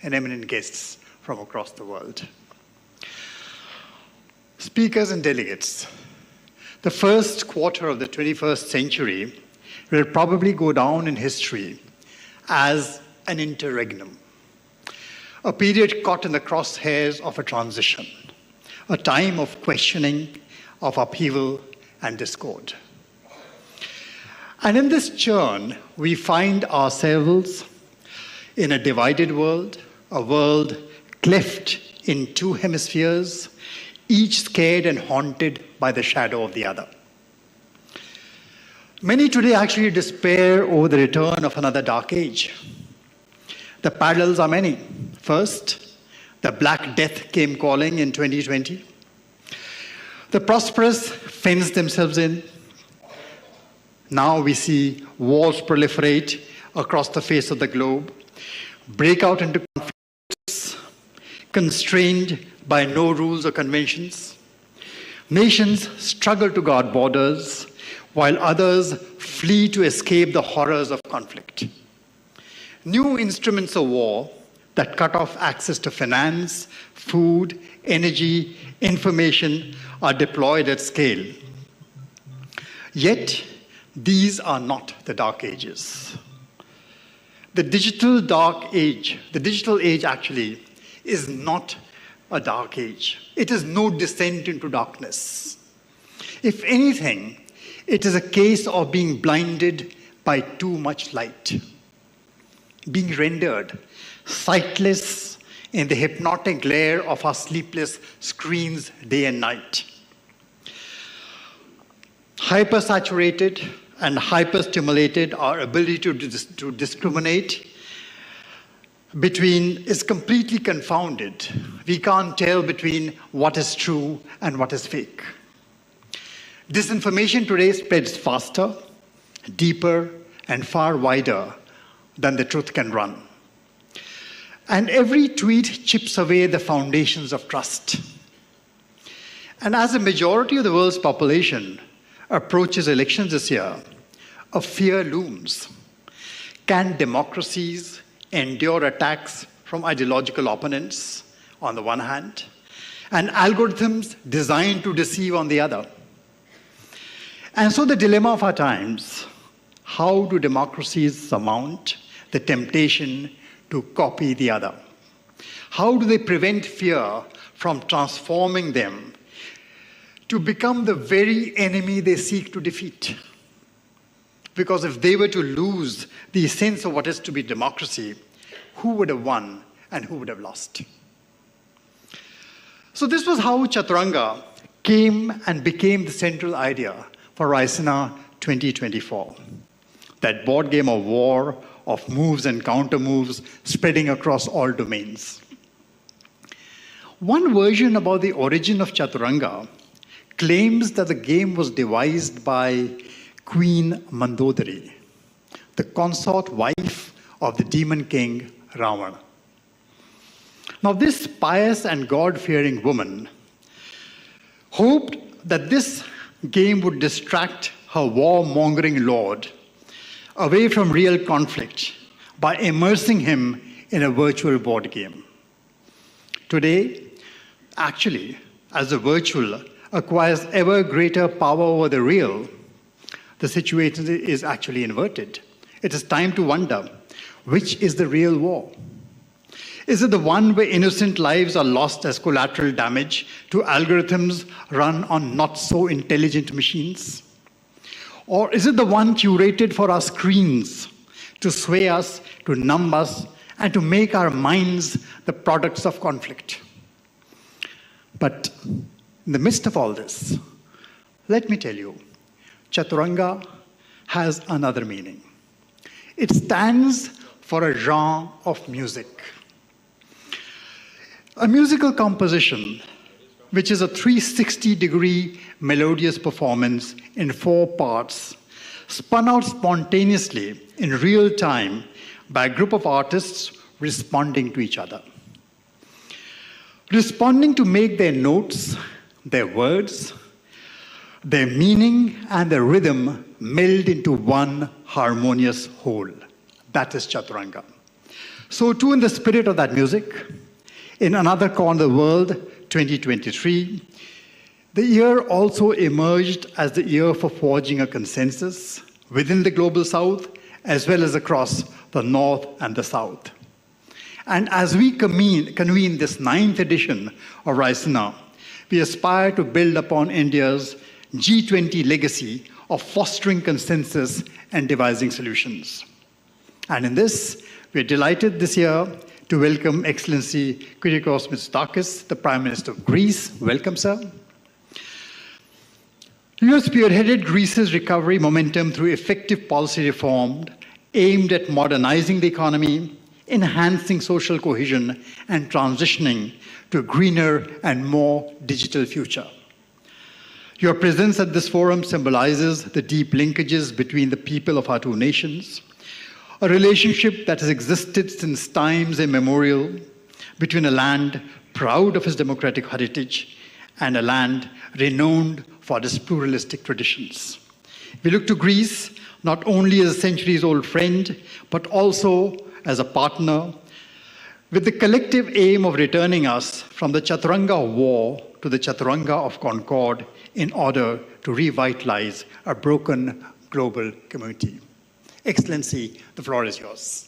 and eminent guests from across the world. Speakers and delegates, the first quarter of the 21st century will probably go down in history as an interregnum, a period caught in the crosshairs of a transition, a time of questioning, of upheaval and discord. And in this churn, we find ourselves in a divided world, a world cleft in two hemispheres, each scared and haunted by the shadow of the other. Many today actually despair over the return of another dark age. The parallels are many. First, the Black Death came calling in 2020. The prosperous fenced themselves in. Now we see wars proliferate across the face of the globe, break out into conflicts, constrained by no rules or conventions. Nations struggle to guard borders, while others flee to escape the horrors of conflict. New instruments of war that cut off access to finance, food, energy, information are deployed at scale. Yet, these are not the dark ages. The digital age actually is not a dark age. It is no descent into darkness. If anything, it is a case of being blinded by too much light, being rendered sightless in the hypnotic glare of our sleepless screens day and night. Hypersaturated and hyperstimulated, our ability to discriminate between is completely confounded. We can't tell between what is true and what is fake. Disinformation today spreads faster, deeper, and far wider than the truth can run. And every tweet chips away the foundations of trust. And as the majority of the world's population approaches elections this year, a fear looms. Can democracies endure attacks from ideological opponents on the one hand, and algorithms designed to deceive on the other? And so the dilemma of our times, how do democracies surmount the temptation to copy the other? How do they prevent fear from transforming them to become the very enemy they seek to defeat? Because if they were to lose the sense of what is to be democracy, who would have won and who would have lost? So this was how Chaturanga came and became the central idea for Raisina 2024. That board game of war, of moves and counter moves spreading across all domains. One version about the origin of Chaturanga claims that the game was devised by Queen Mandodari, the consort wife of the demon king Ravana. Now, this pious and God-fearing woman hoped that this game would distract her war-mongering lord away from real conflict by immersing him in a virtual board game. Today, actually, as the virtual acquires ever greater power over the real, the situation is actually inverted. It is time to wonder, which is the real war? Is it the one where innocent lives are lost as collateral damage to algorithms run on not so intelligent machines? Or is it the one curated for our screens to sway us, to numb us, and to make our minds the products of conflict? But in the midst of all this, let me tell you, Chaturanga has another meaning. It stands for a genre of music. A musical composition, which is a 360-degree melodious performance in 4 parts, spun out spontaneously in real time by a group of artists responding to each other. Responding to make their notes, their words, their meaning, and their rhythm meld into one harmonious whole. That is Chaturanga. So too, in the spirit of that music, in another corner of the world, 2023, the year also emerged as the year for forging a consensus within the global south, as well as across the north and the south. And as we convene this 9th edition of Raisina, we aspire to build upon India's G20 legacy of fostering consensus and devising solutions. And in this, we are delighted this year to welcome Excellency Kyriakos Mitsotakis, the Prime Minister of Greece. Welcome, sir. You have spearheaded Greece's recovery momentum through effective policy reform aimed at modernizing the economy, enhancing social cohesion, and transitioning to a greener and more digital future. Your presence at this forum symbolizes the deep linkages between the people of our two nations, a relationship that has existed since times immemorial between a land proud of its democratic heritage and a land renowned for its pluralistic traditions. We look to Greece not only as a centuries-old friend, but also as a partner, with the collective aim of returning us from the Chaturanga of war to the Chaturanga of concord in order to revitalize a broken global community. Excellency, the floor is yours.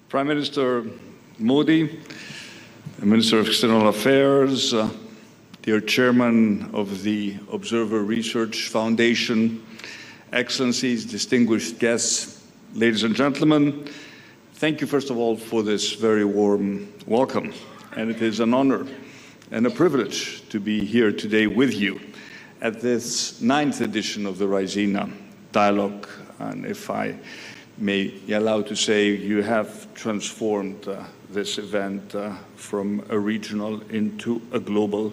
Prime Minister Modi, the Minister of External Affairs, dear Chairman of the Observer Research Foundation, Excellencies, distinguished guests, ladies and gentlemen, thank you first of all for this very warm welcome. And it is an honor and a privilege to be here today with you at this 9th edition of the Raisina Dialogue. And if I may be allowed to say, you have transformed this event from a regional into a global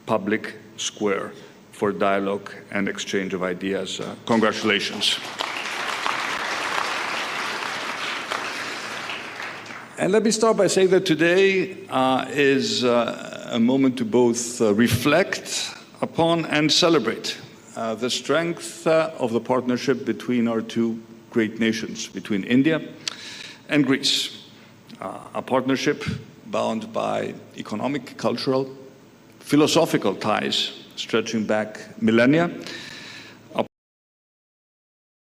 public square for dialogue and exchange of ideas. Congratulations. And let me start by saying that today is a moment to both reflect upon and celebrate the strength of the partnership between our two great nations, between India and Greece. A partnership bound by economic, cultural, philosophical ties stretching back millennia. A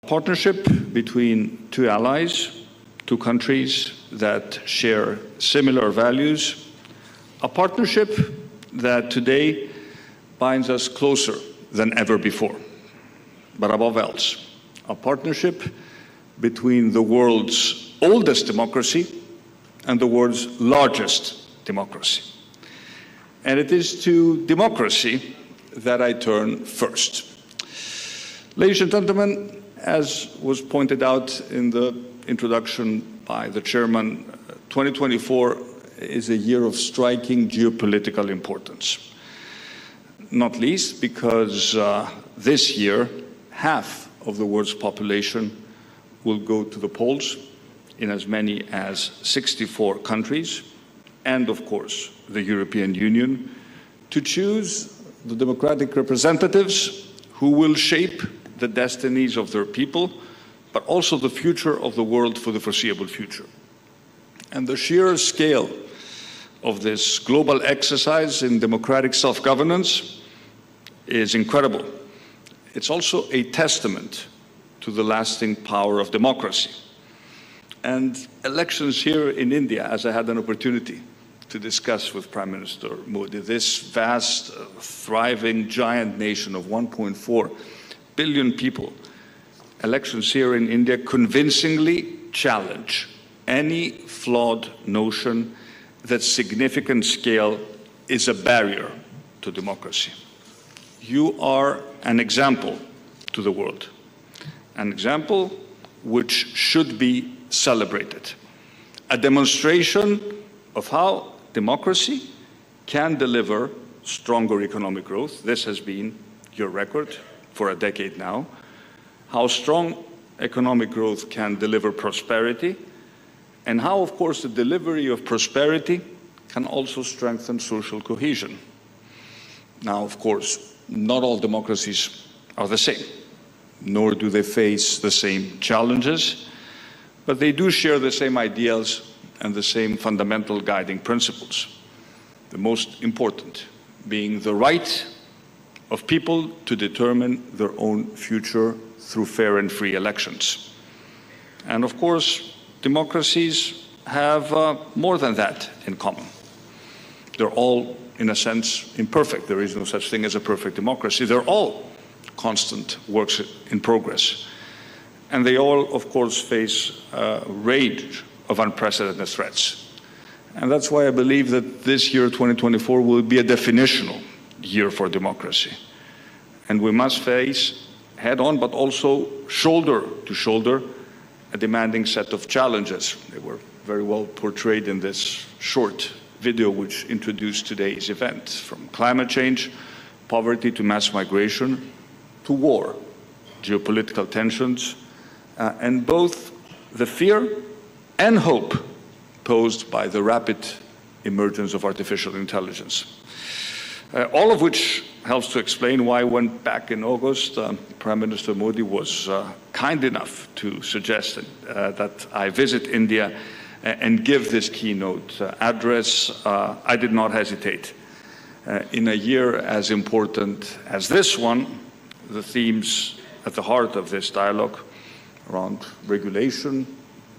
partnership between two allies, two countries that share similar values. A partnership that today binds us closer than ever before. But above else, a partnership between the world's oldest democracy and the world's largest democracy. And it is to democracy that I turn first. Ladies and gentlemen, as was pointed out in the introduction by the chairman, 2024 is a year of striking geopolitical importance. Not least because this year, half of the world's population will go to the polls in as many as 64 countries, and of course, the European Union, to choose the democratic representatives who will shape the destinies of their people, but also the future of the world for the foreseeable future. And the sheer scale of this global exercise in democratic self-governance is incredible. It's also a testament to the lasting power of democracy. And elections here in India, as I had an opportunity to discuss with Prime Minister Modi, this vast, thriving, giant nation of 1.4 billion people, elections here in India convincingly challenge any flawed notion that significant scale is a barrier to democracy. You are an example to the world. An example which should be celebrated. A demonstration of how democracy can deliver stronger economic growth. This has been your record for a decade now. How strong economic growth can deliver prosperity, and how, of course, the delivery of prosperity can also strengthen social cohesion. Now, of course, not all democracies are the same, nor do they face the same challenges, but they do share the same ideals and the same fundamental guiding principles. The most important being the right of people to determine their own future through fair and free elections. And of course, democracies have more than that in common. They're all, in a sense, imperfect. There is no such thing as a perfect democracy. They're all constant works in progress. And they all, of course, face a range of unprecedented threats. And that's why I believe that this year, 2024, will be a definitional year for democracy. And we must face head-on, but also shoulder to shoulder, a demanding set of challenges. They were very well portrayed in this short video which introduced today's event, from climate change, poverty to mass migration, to war, geopolitical tensions, and both the fear and hope posed by the rapid emergence of artificial intelligence. All of which helps to explain why, when back in August, Prime Minister Modi was kind enough to suggest that I visit India and give this keynote address, I did not hesitate. In a year as important as this one, the themes at the heart of this dialogue around regulation,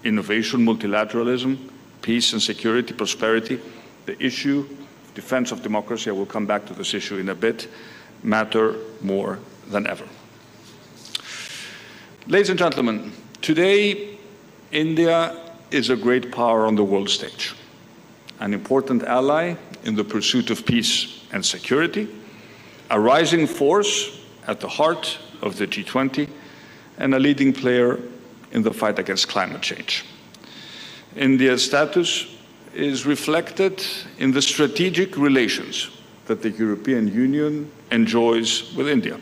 innovation, multilateralism, peace and security, prosperity, the issue, defense of democracy, I will come back to this issue in a bit, matter more than ever. Ladies and gentlemen, today India is a great power on the world stage, an important ally in the pursuit of peace and security, a rising force at the heart of the G20, and a leading player in the fight against climate change. India's status is reflected in the strategic relations that the European Union enjoys with India.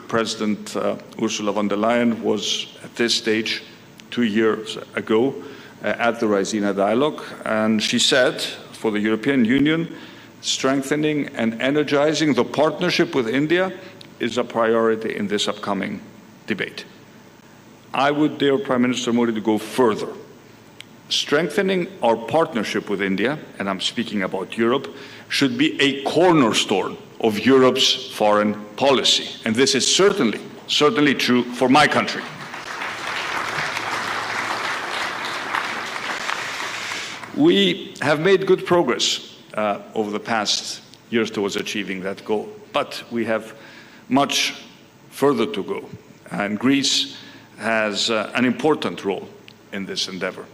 President Ursula von der Leyen was at this stage 2 years ago at the Raisina dialogue, and she said, for the European Union, strengthening and energizing the partnership with India is a priority in this upcoming debate. I would dare Prime Minister Modi to go further. Strengthening our partnership with India, and I'm speaking about Europe, should be a cornerstone of Europe's foreign policy. And this is certainly true for my country. We have made good progress over the past years towards achieving that goal, but we have much further to go. And Greece has an important role in this endeavor.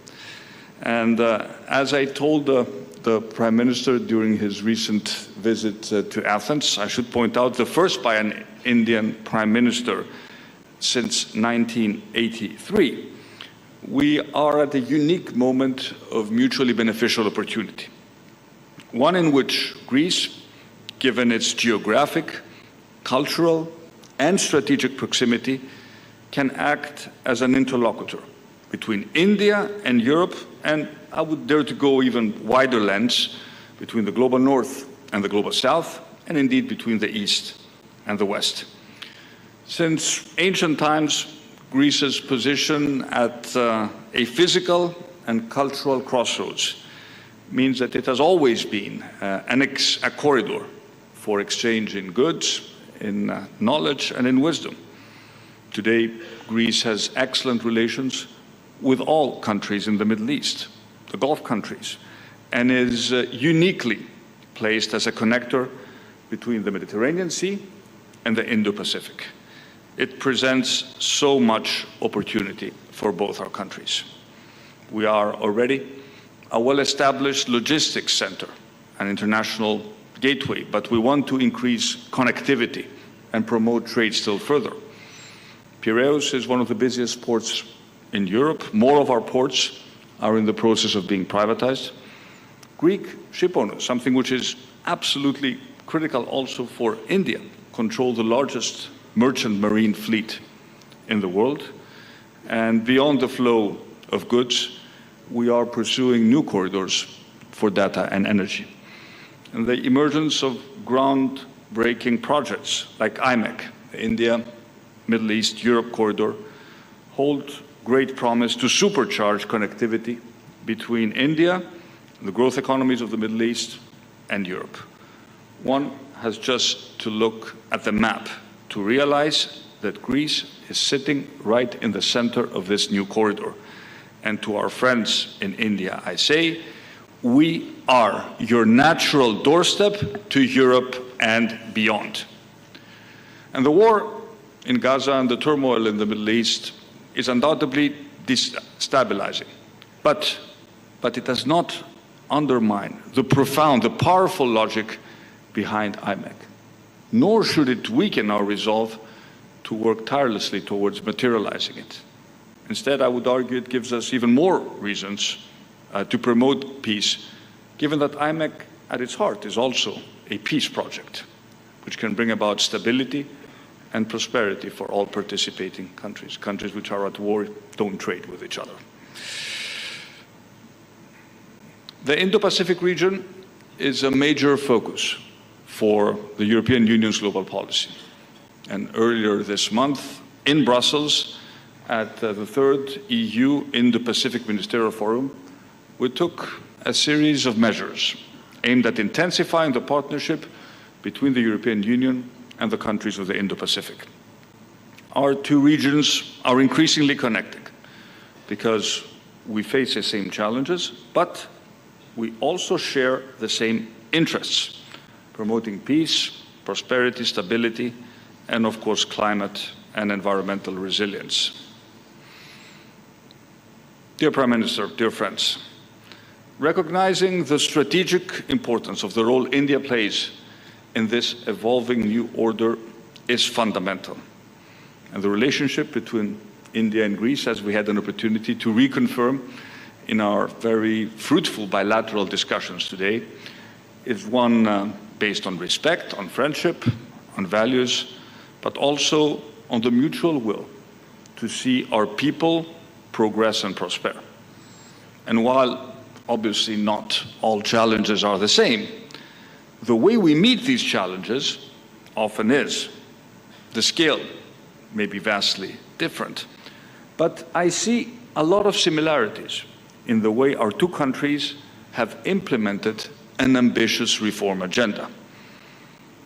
And as I told the Prime Minister during his recent visit to Athens, I should point out the first by an Indian Prime Minister since 1983, we are at a unique moment of mutually beneficial opportunity. One in which Greece, given its geographic, cultural, and strategic proximity, can act as an interlocutor between India and Europe, and I would dare to go even wider lens, between the global north and the global south, and indeed between the east and the west. Since ancient times, Greece's position at a physical and cultural crossroads means that it has always been a corridor for exchange in goods, in knowledge, and in wisdom. Today, Greece has excellent relations with all countries in the Middle East, the Gulf countries, and is uniquely placed as a connector between the Mediterranean Sea and the Indo-Pacific. It presents so much opportunity for both our countries. We are already a well-established logistics center, an international gateway, but we want to increase connectivity and promote trade still further. Piraeus is one of the busiest ports in Europe. More of our ports are in the process of being privatized. Greek ship owners, something which is absolutely critical also for India, control the largest merchant marine fleet in the world. And beyond the flow of goods, we are pursuing new corridors for data and energy. And the emergence of groundbreaking projects like IMEC, the India, Middle East, Europe corridor, hold great promise to supercharge connectivity between India, the growth economies of the Middle East, and Europe. One has just to look at the map to realize that Greece is sitting right in the center of this new corridor. And to our friends in India, I say, we are your natural doorstep to Europe and beyond. And the war in Gaza and the turmoil in the Middle East is undoubtedly destabilizing. But it does not undermine the profound, the powerful logic behind IMEC. Nor should it weaken our resolve to work tirelessly towards materializing it. Instead, I would argue it gives us even more reasons to promote peace, given that IMEC at its heart is also a peace project, which can bring about stability and prosperity for all participating countries. Countries which are at war don't trade with each other. The Indo-Pacific region is a major focus for the European Union's global policy. And earlier this month, in Brussels, at the third EU Indo-Pacific Ministerial Forum, we took a series of measures aimed at intensifying the partnership between the European Union and the countries of the Indo-Pacific. Our two regions are increasingly connected because we face the same challenges, but we also share the same interests, promoting peace, prosperity, stability, and of course climate and environmental resilience. Dear Prime Minister, dear friends, recognizing the strategic importance of the role India plays in this evolving new order is fundamental. And the relationship between India and Greece, as we had an opportunity to reconfirm in our very fruitful bilateral discussions today, is one based on respect, on friendship, on values, but also on the mutual will to see our people progress and prosper. And while obviously not all challenges are the same, the way we meet these challenges often is. The scale may be vastly different, but I see a lot of similarities in the way our two countries have implemented an ambitious reform agenda.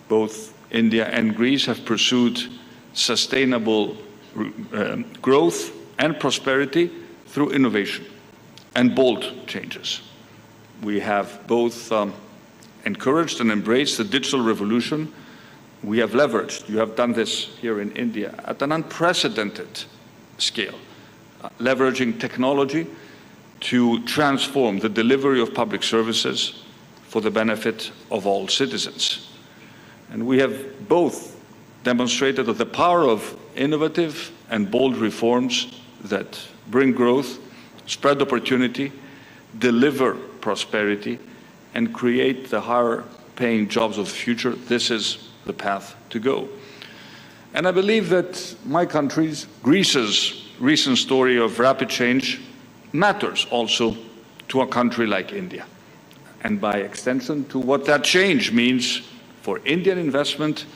Both India and Greece have pursued sustainable growth and prosperity through innovation and bold changes. We have both encouraged and embraced the digital revolution. We have leveraged, you have done this here in India, at an unprecedented scale, leveraging technology to transform the delivery of public services for the benefit of all citizens. And we have both demonstrated that the power of innovative and bold reforms that bring growth, spread opportunity, deliver prosperity, and create the higher-paying jobs of the future. This is the path to go. And I believe that my country's, Greece's, recent story of rapid change matters also to a country like India, and by extension to what that change means for Indian investment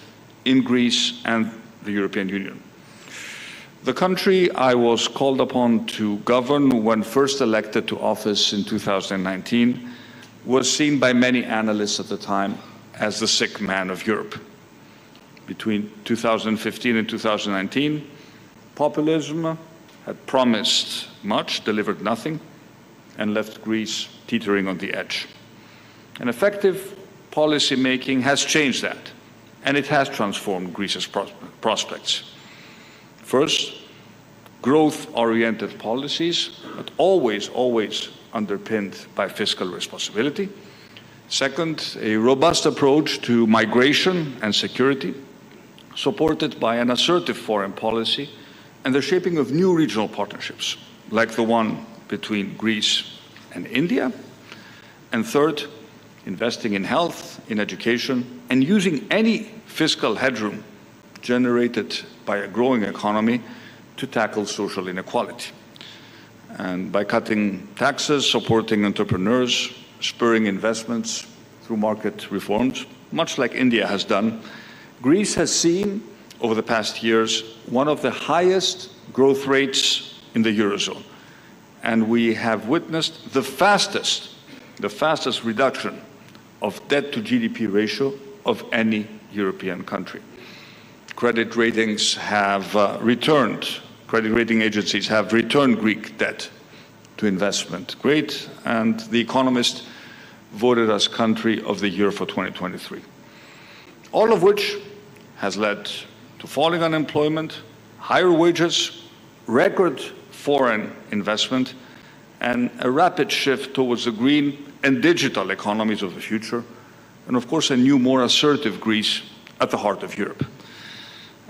in Greece and the European Union. The country I was called upon to govern when first elected to office in 2019 was seen by many analysts at the time as the sick man of Europe. Between 2015 and 2019, populism had promised much, delivered nothing, and left Greece teetering on the edge. And effective policy making has changed that, and it has transformed Greece's prospects. First, growth-oriented policies, but always underpinned by fiscal responsibility. Second, a robust approach to migration and security, supported by an assertive foreign policy and the shaping of new regional partnerships, like the one between Greece and India. And third, investing in health, in education, and using any fiscal headroom generated by a growing economy to tackle social inequality. And by cutting taxes, supporting entrepreneurs, spurring investments through market reforms, much like India has done, Greece has seen over the past years one of the highest growth rates in the Eurozone. And we have witnessed the fastest reduction of debt to GDP ratio of any European country. Credit ratings have returned, credit rating agencies have returned Greek debt to investment grade, and The Economist voted us country of the year for 2023. All of which has led to falling unemployment, higher wages, record foreign investment, and a rapid shift towards the green and digital economies of the future, and of course a new, more assertive Greece at the heart of Europe.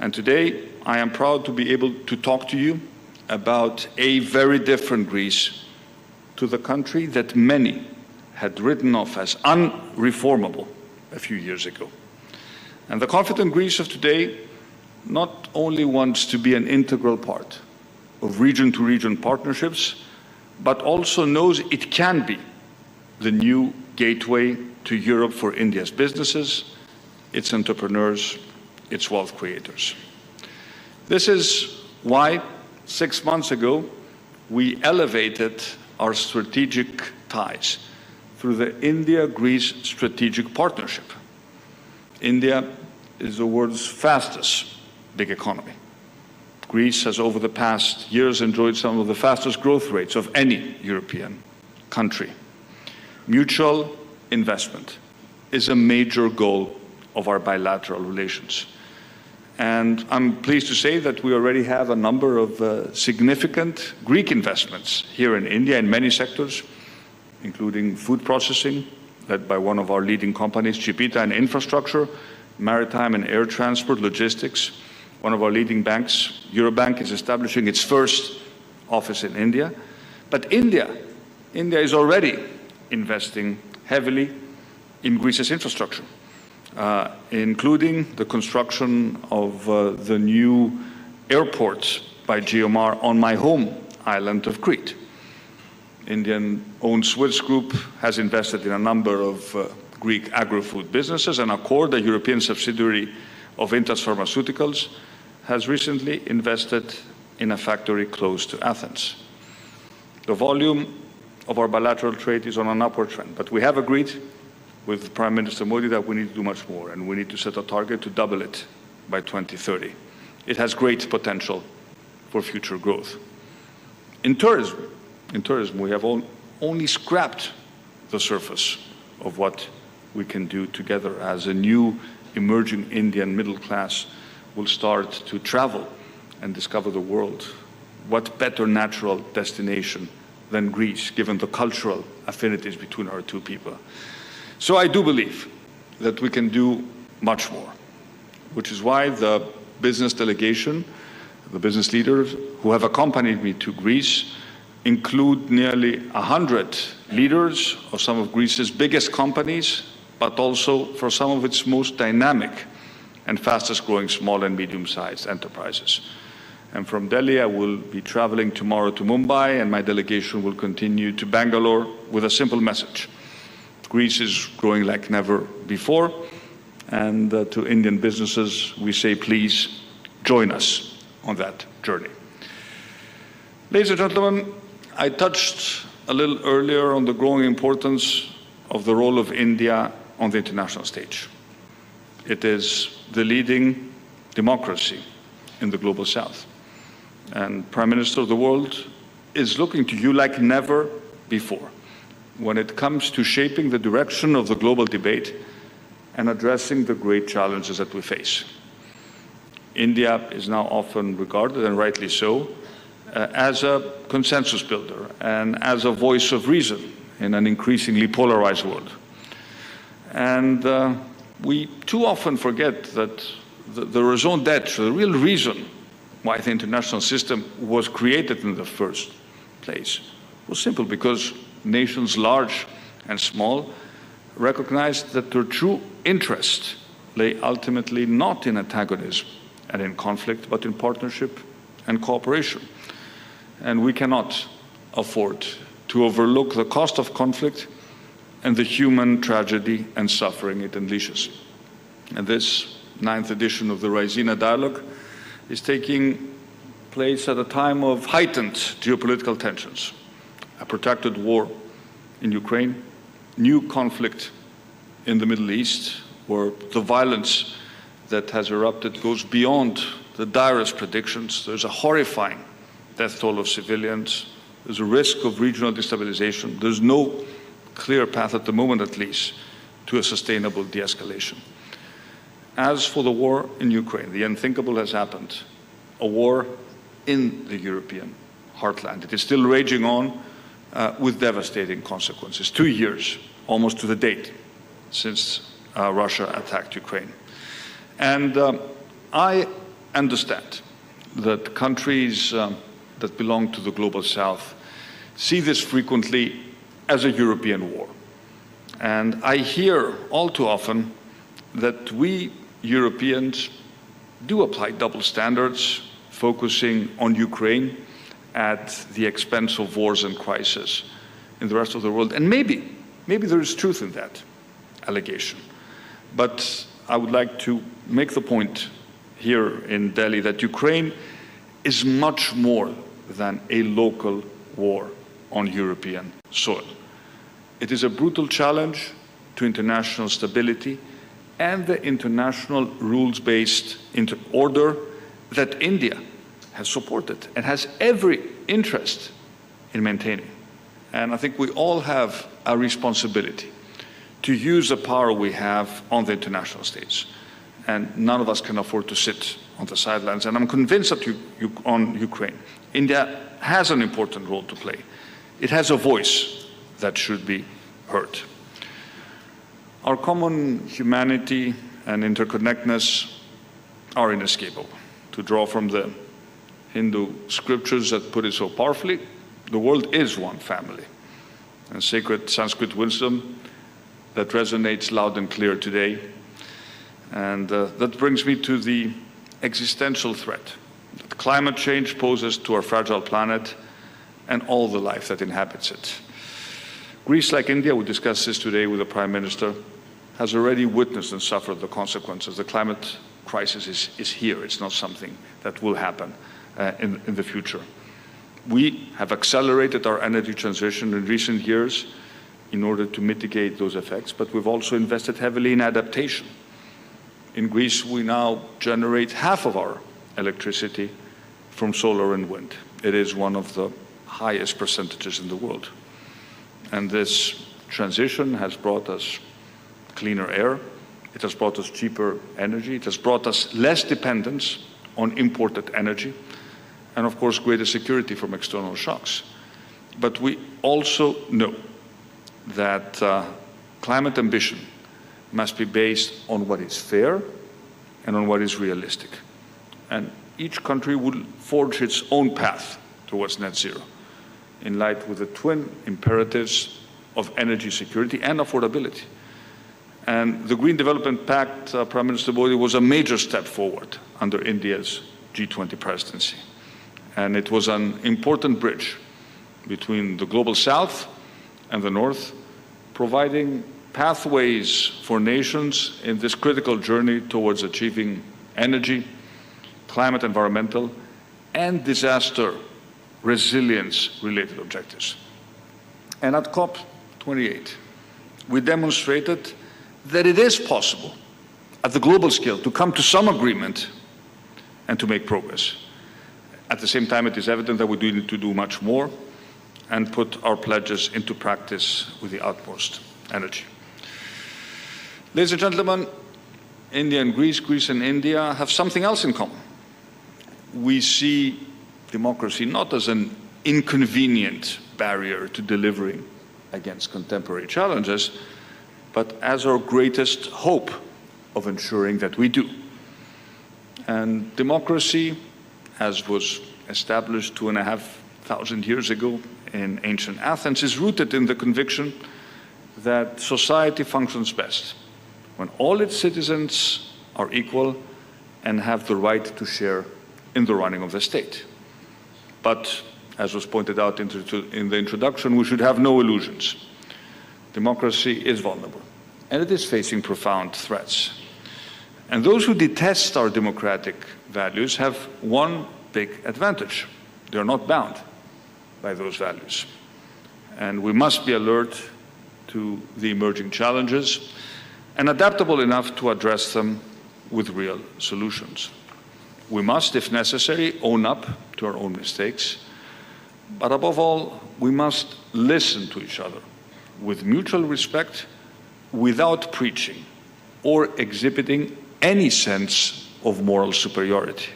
And today, I am proud to be able to talk to you about a very different Greece to the country that many had written off as unreformable a few years ago. And the confident Greece of today not only wants to be an integral part of region-to-region partnerships, but also knows it can be the new gateway to Europe for India's businesses, its entrepreneurs, its wealth creators. This is why 6 months ago we elevated our strategic ties through the India-Greece Strategic Partnership. India is the world's fastest big economy. Greece has over the past years enjoyed some of the fastest growth rates of any European country. Mutual investment is a major goal of our bilateral relations. And I'm pleased to say that we already have a number of significant Greek investments here in India in many sectors, including food processing, led by one of our leading companies, Chipita, and infrastructure, maritime and air transport, logistics. One of our leading banks, Eurobank, is establishing its first office in India. But India is already investing heavily in Greece's infrastructure, including the construction of the new airport by GMR on my home island of Crete. Indian-owned Swiss Group has invested in a number of Greek agri-food businesses, and Accord, a European subsidiary of Intas Pharmaceuticals, has recently invested in a factory close to Athens. The volume of our bilateral trade is on an upward trend, but we have agreed with Prime Minister Modi that we need to do much more, and we need to set a target to double it by 2030. It has great potential for future growth. In tourism, we have only scrapped the surface of what we can do together as a new emerging Indian middle class will start to travel and discover the world. What better natural destination than Greece, given the cultural affinities between our two people? So I do believe that we can do much more, which is why the business delegation, the business leaders who have accompanied me to Greece, include nearly 100 leaders of some of Greece's biggest companies, but also for some of its most dynamic and fastest growing small and medium-sized enterprises. And from Delhi, I will be traveling tomorrow to Mumbai, and my delegation will continue to Bangalore with a simple message. Greece is growing like never before, and to Indian businesses, we say, please join us on that journey. Ladies and gentlemen, I touched a little earlier on the growing importance of the role of India on the international stage. It is the leading democracy in the global south. And Prime Minister of the world is looking to you like never before when it comes to shaping the direction of the global debate and addressing the great challenges that we face. India is now often regarded, and rightly so, as a consensus builder and as a voice of reason in an increasingly polarized world. And we too often forget that the raison d'etre, the real reason why the international system was created in the first place, was simple, because nations large and small recognized that their true interest lay ultimately not in antagonism and in conflict, but in partnership and cooperation. And we cannot afford to overlook the cost of conflict and the human tragedy and suffering it unleashes. And this 9th edition of the Raisina dialogue is taking place at a time of heightened geopolitical tensions, a protracted war in Ukraine, new conflict in the Middle East, where the violence that has erupted goes beyond the direst predictions. There's a horrifying death toll of civilians. There's a risk of regional destabilization. There's no clear path at the moment, at least, to a sustainable de-escalation. As for the war in Ukraine, the unthinkable has happened. A war in the European heartland. It is still raging on with devastating consequences. 2 years, almost to the date, since Russia attacked Ukraine. And I understand that countries that belong to the global south see this frequently as a European war. And I hear all too often that we Europeans do apply double standards, focusing on Ukraine at the expense of wars and crises in the rest of the world. And maybe there is truth in that allegation. But I would like to make the point here in Delhi that Ukraine is much more than a local war on European soil. It is a brutal challenge to international stability and the international rules-based order that India has supported and has every interest in maintaining. And I think we all have a responsibility to use the power we have on the international stage. And none of us can afford to sit on the sidelines. And I'm convinced that on Ukraine, India has an important role to play. It has a voice that should be heard. Our common humanity and interconnectedness are inescapable. To draw from the Hindu scriptures that put it so powerfully, the world is one family. And sacred Sanskrit wisdom that resonates loud and clear today. And that brings me to the existential threat that climate change poses to our fragile planet and all the life that inhabits it. Greece, like India, we discussed this today with the Prime Minister, has already witnessed and suffered the consequences. The climate crisis is here. It's not something that will happen in the future. We have accelerated our energy transition in recent years in order to mitigate those effects, but we've also invested heavily in adaptation. In Greece, we now generate half of our electricity from solar and wind. It is one of the highest percentages in the world. And this transition has brought us cleaner air, it has brought us cheaper energy, it has brought us less dependence on imported energy, and of course greater security from external shocks. But we also know that climate ambition must be based on what is fair and on what is realistic. And each country will forge its own path towards net zero in light with the twin imperatives of energy security and affordability. And the Green Development Pact, Prime Minister Modi, was a major step forward under India's G20 presidency. And it was an important bridge between the global south and the north, providing pathways for nations in this critical journey towards achieving energy, climate, environmental, and disaster resilience-related objectives. And at COP28, we demonstrated that it is possible at the global scale to come to some agreement and to make progress. At the same time, it is evident that we do need to do much more and put our pledges into practice with the utmost energy. Ladies and gentlemen, India and Greece, Greece and India have something else in common. We see democracy not as an inconvenient barrier to delivering against contemporary challenges, but as our greatest hope of ensuring that we do. And democracy, as was established 2,500 years ago in ancient Athens, is rooted in the conviction that society functions best when all its citizens are equal and have the right to share in the running of the state. But, as was pointed out in the introduction, we should have no illusions. Democracy is vulnerable, and it is facing profound threats. And those who detest our democratic values have one big advantage. They are not bound by those values. And we must be alert to the emerging challenges and adaptable enough to address them with real solutions. We must, if necessary, own up to our own mistakes. But above all, we must listen to each other with mutual respect, without preaching or exhibiting any sense of moral superiority.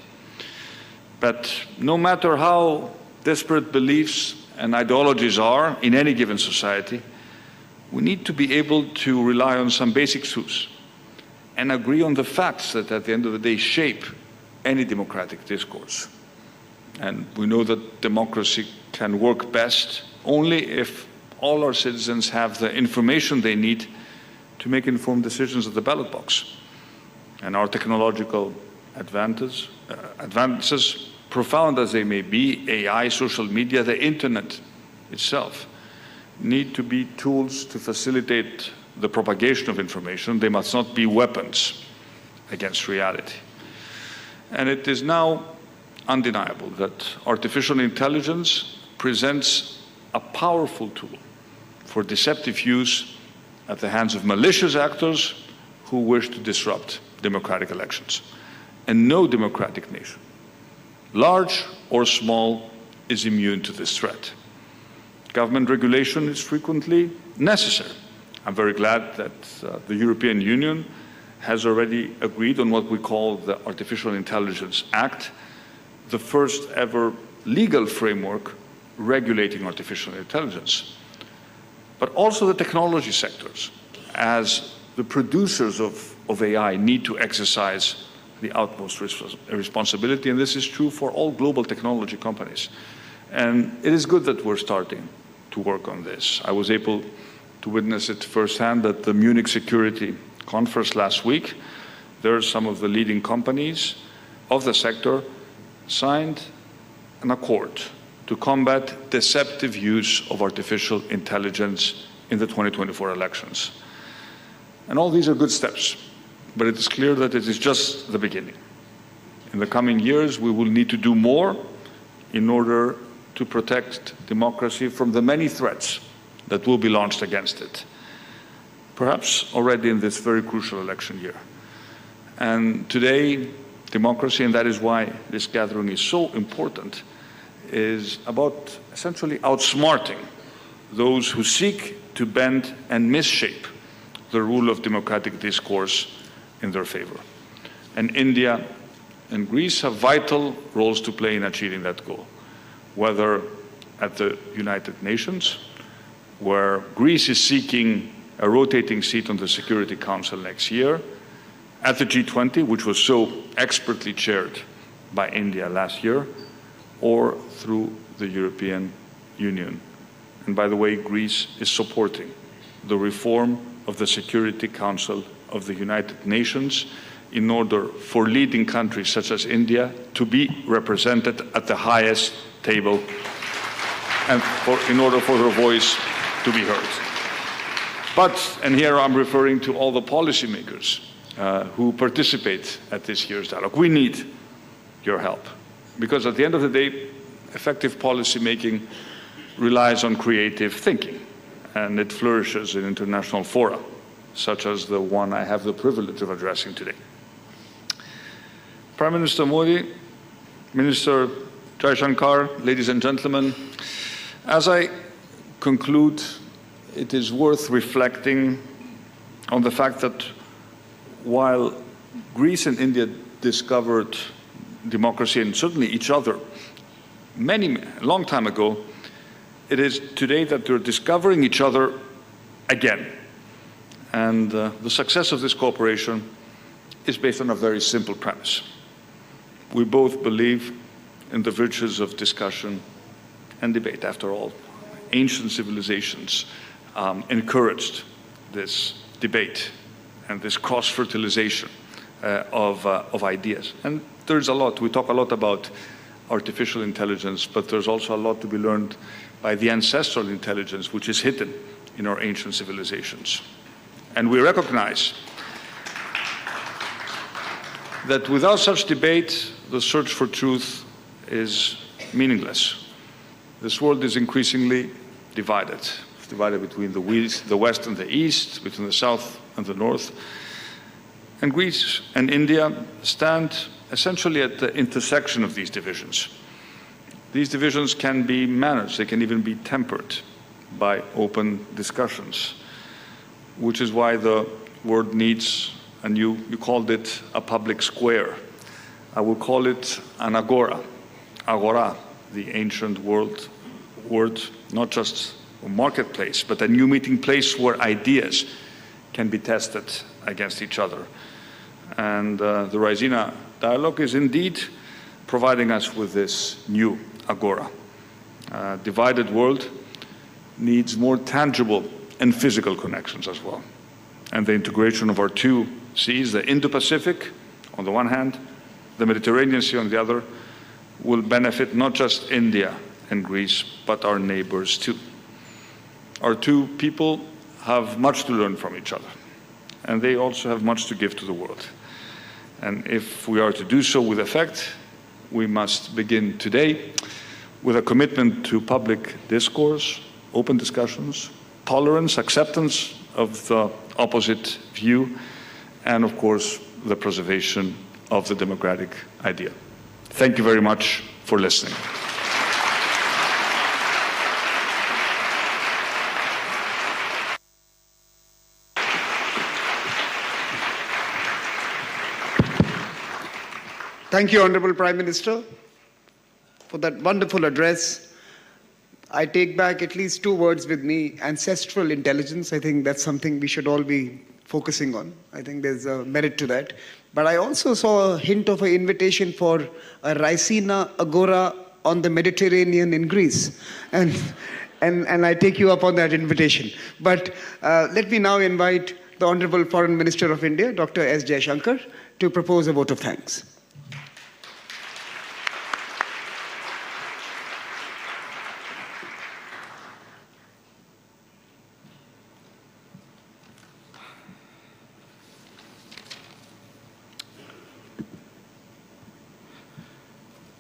But no matter how disparate beliefs and ideologies are in any given society, we need to be able to rely on some basic truths and agree on the facts that at the end of the day shape any democratic discourse. And we know that democracy can work best only if all our citizens have the information they need to make informed decisions at the ballot box. And our technological advances, profound as they may be, AI, social media, the internet itself, need to be tools to facilitate the propagation of information. They must not be weapons against reality. And it is now undeniable that artificial intelligence presents a powerful tool for deceptive use at the hands of malicious actors who wish to disrupt democratic elections. And no democratic nation, large or small, is immune to this threat. Government regulation is frequently necessary. I'm very glad that the European Union has already agreed on what we call the Artificial Intelligence Act, the first ever legal framework regulating artificial intelligence. But also the technology sectors, as the producers of AI, need to exercise the utmost responsibility, and this is true for all global technology companies. And it is good that we're starting to work on this. I was able to witness it firsthand at the Munich Security Conference last week. There are some of the leading companies of the sector signed an accord to combat deceptive use of artificial intelligence in the 2024 elections. And all these are good steps, but it is clear that it is just the beginning. In the coming years, we will need to do more in order to protect democracy from the many threats that will be launched against it, perhaps already in this very crucial election year. And today, democracy, and that is why this gathering is so important, is about essentially outsmarting those who seek to bend and misshape the rule of democratic discourse in their favor. And India and Greece have vital roles to play in achieving that goal, whether at the United Nations, where Greece is seeking a rotating seat on the Security Council next year, at the G20, which was so expertly chaired by India last year, or through the European Union. And by the way, Greece is supporting the reform of the Security Council of the United Nations in order for leading countries such as India to be represented at the highest table and in order for their voice to be heard. But, and here I'm referring to all the policymakers who participate at this year's dialogue, we need your help. Because at the end of the day, effective policy making relies on creative thinking, and it flourishes in international fora, such as the one I have the privilege of addressing today. Prime Minister Modi, Minister Jaishankar, ladies and gentlemen, as I conclude, it is worth reflecting on the fact that while Greece and India discovered democracy and certainly each other a long time ago, it is today that they're discovering each other again. And the success of this cooperation is based on a very simple premise. We both believe in the virtues of discussion and debate. After all, ancient civilizations encouraged this debate and this cross-fertilization of ideas. And there's a lot. We talk a lot about artificial intelligence, but there's also a lot to be learned by the ancestral intelligence which is hidden in our ancient civilizations. And we recognize that without such debate, the search for truth is meaningless. This world is increasingly divided. It's divided between the West and the East, between the South and the North. And Greece and India stand essentially at the intersection of these divisions. These divisions can be managed, they can even be tempered by open discussions, which is why the world needs, and you called it a public square. I will call it an agora. Agora, the ancient word, not just a marketplace, but a new meeting place where ideas can be tested against each other. And the Raisina dialogue is indeed providing us with this new agora. A divided world needs more tangible and physical connections as well. And the integration of our two seas, the Indo-Pacific on the one hand, the Mediterranean Sea on the other, will benefit not just India and Greece, but our neighbors too. Our two people have much to learn from each other, and they also have much to give to the world. And if we are to do so with effect, we must begin today with a commitment to public discourse, open discussions, tolerance, acceptance of the opposite view, and of course, the preservation of the democratic idea. Thank you very much for listening. Thank you, Honorable Prime Minister, for that wonderful address. I take back at least two words with me: ancestral intelligence. I think that's something we should all be focusing on. I think there's a merit to that. But I also saw a hint of an invitation for a Raisina agora on the Mediterranean in Greece. And I take you up on that invitation. But let me now invite the Honorable Foreign Minister of India, Dr. S. Jaishankar, to propose a vote of thanks.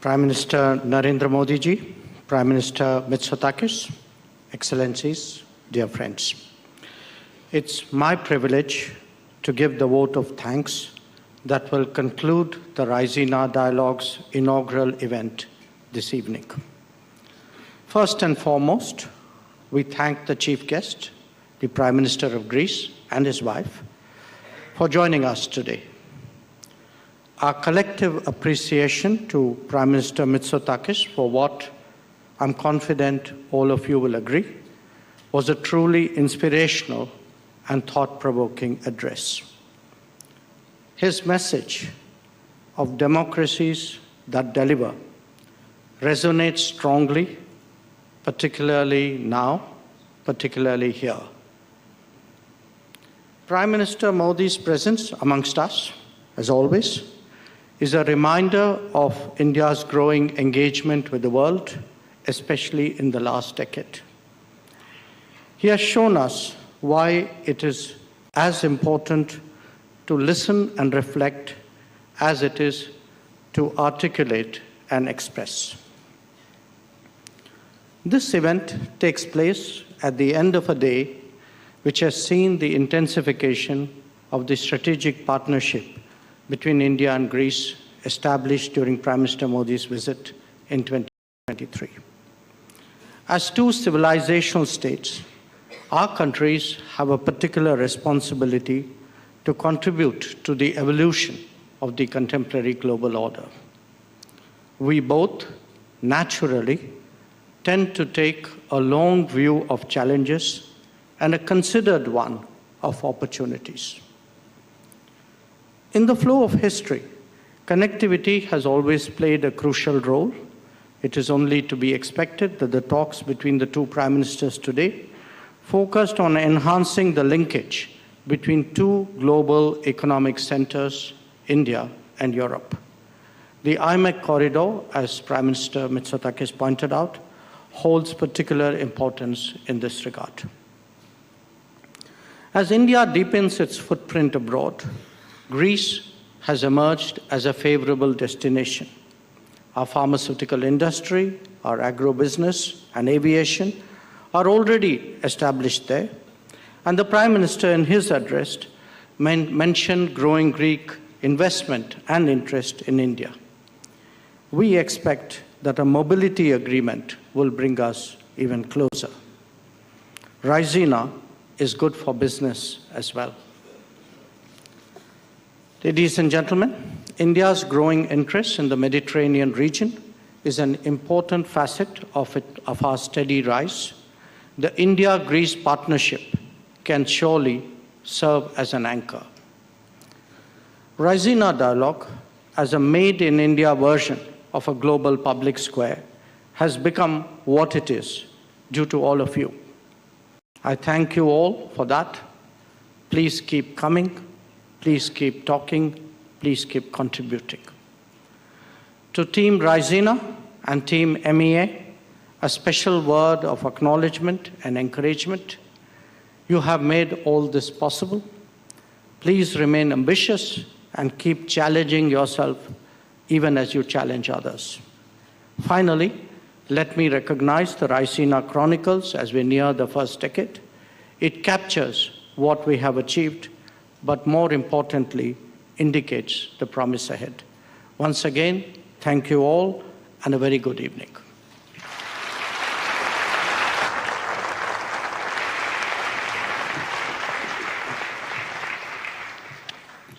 Prime Minister Narendra Modi ji, Prime Minister Mitsotakis, Excellencies, dear friends. It's my privilege to give the vote of thanks that will conclude the Raisina Dialogue's inaugural event this evening. First and foremost, we thank the chief guest, the Prime Minister of Greece and his wife, for joining us today. Our collective appreciation to Prime Minister Mitsotakis for what I'm confident all of you will agree was a truly inspirational and thought-provoking address. His message of democracies that deliver resonates strongly, particularly now, particularly here. Prime Minister Modi's presence amongst us, as always, is a reminder of India's growing engagement with the world, especially in the last decade. He has shown us why it is as important to listen and reflect as it is to articulate and express. This event takes place at the end of a day which has seen the intensification of the strategic partnership between India and Greece established during Prime Minister Modi's visit in 2023. As two civilizational states, our countries have a particular responsibility to contribute to the evolution of the contemporary global order. We both, naturally, tend to take a long view of challenges and a considered one of opportunities. In the flow of history, connectivity has always played a crucial role. It is only to be expected that the talks between the two prime ministers today focused on enhancing the linkage between two global economic centers, India and Europe. The IMEC corridor, as Prime Minister Mitsotakis pointed out, holds particular importance in this regard. As India deepens its footprint abroad, Greece has emerged as a favorable destination. Our pharmaceutical industry, our agro-business and aviation are already established there. And the Prime Minister in his address mentioned growing Greek investment and interest in India. We expect that a mobility agreement will bring us even closer. Raisina is good for business as well. Ladies and gentlemen, India's growing interest in the Mediterranean region is an important facet of our steady rise. The India-Greece partnership can surely serve as an anchor. Raisina dialogue, as a made-in-India version of a global public square, has become what it is due to all of you. I thank you all for that. Please keep coming. Please keep talking. Please keep contributing. To Team Raisina and Team MEA, a special word of acknowledgement and encouragement. You have made all this possible. Please remain ambitious and keep challenging yourself even as you challenge others. Finally, let me recognize the Raisina Chronicles as we near the first decade. It captures what we have achieved, but more importantly, indicates the promise ahead. Once again, thank you all and a very good evening.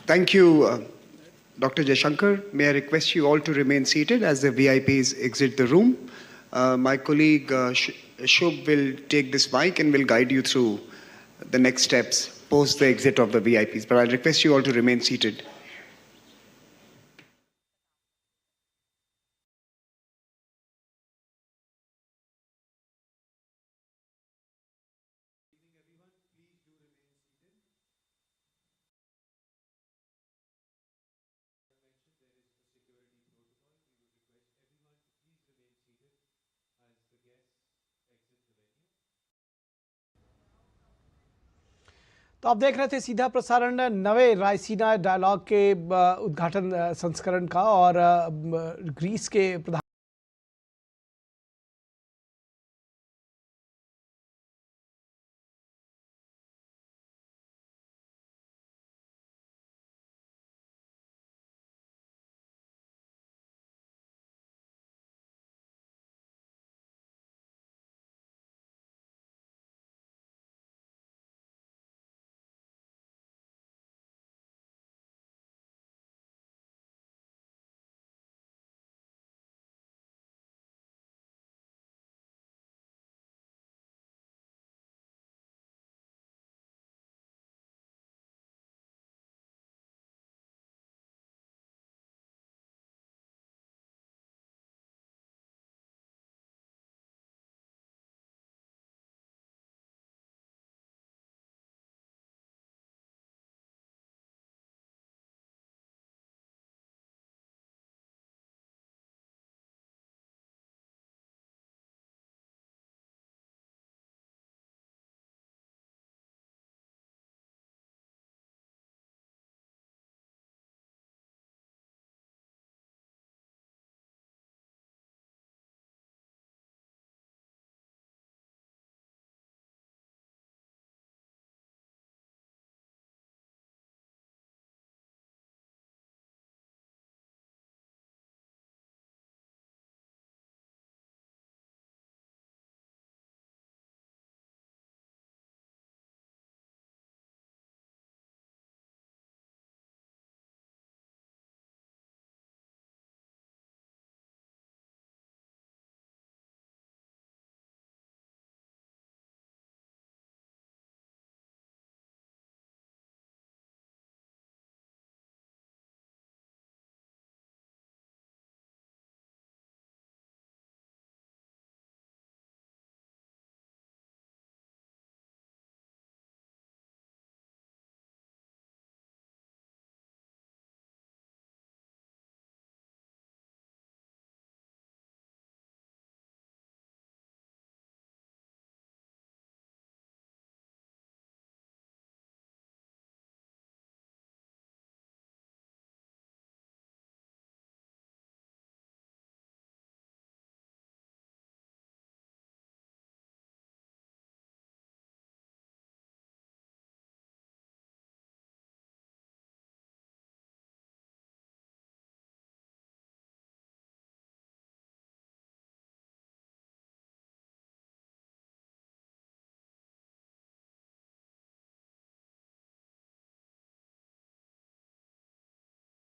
Thank you, Dr. Jaishankar. May I request you all to remain seated as the VIPs exit the room. My colleague Shubh will take this mic and will guide you through the next steps post the exit of the VIPs. But I'll request you all to remain seated. तो आप देख रहे थे सीधा प्रसारण नवे Raisina dialogue के उद्घाटन संस्करण का और ग्रीस के प्रधान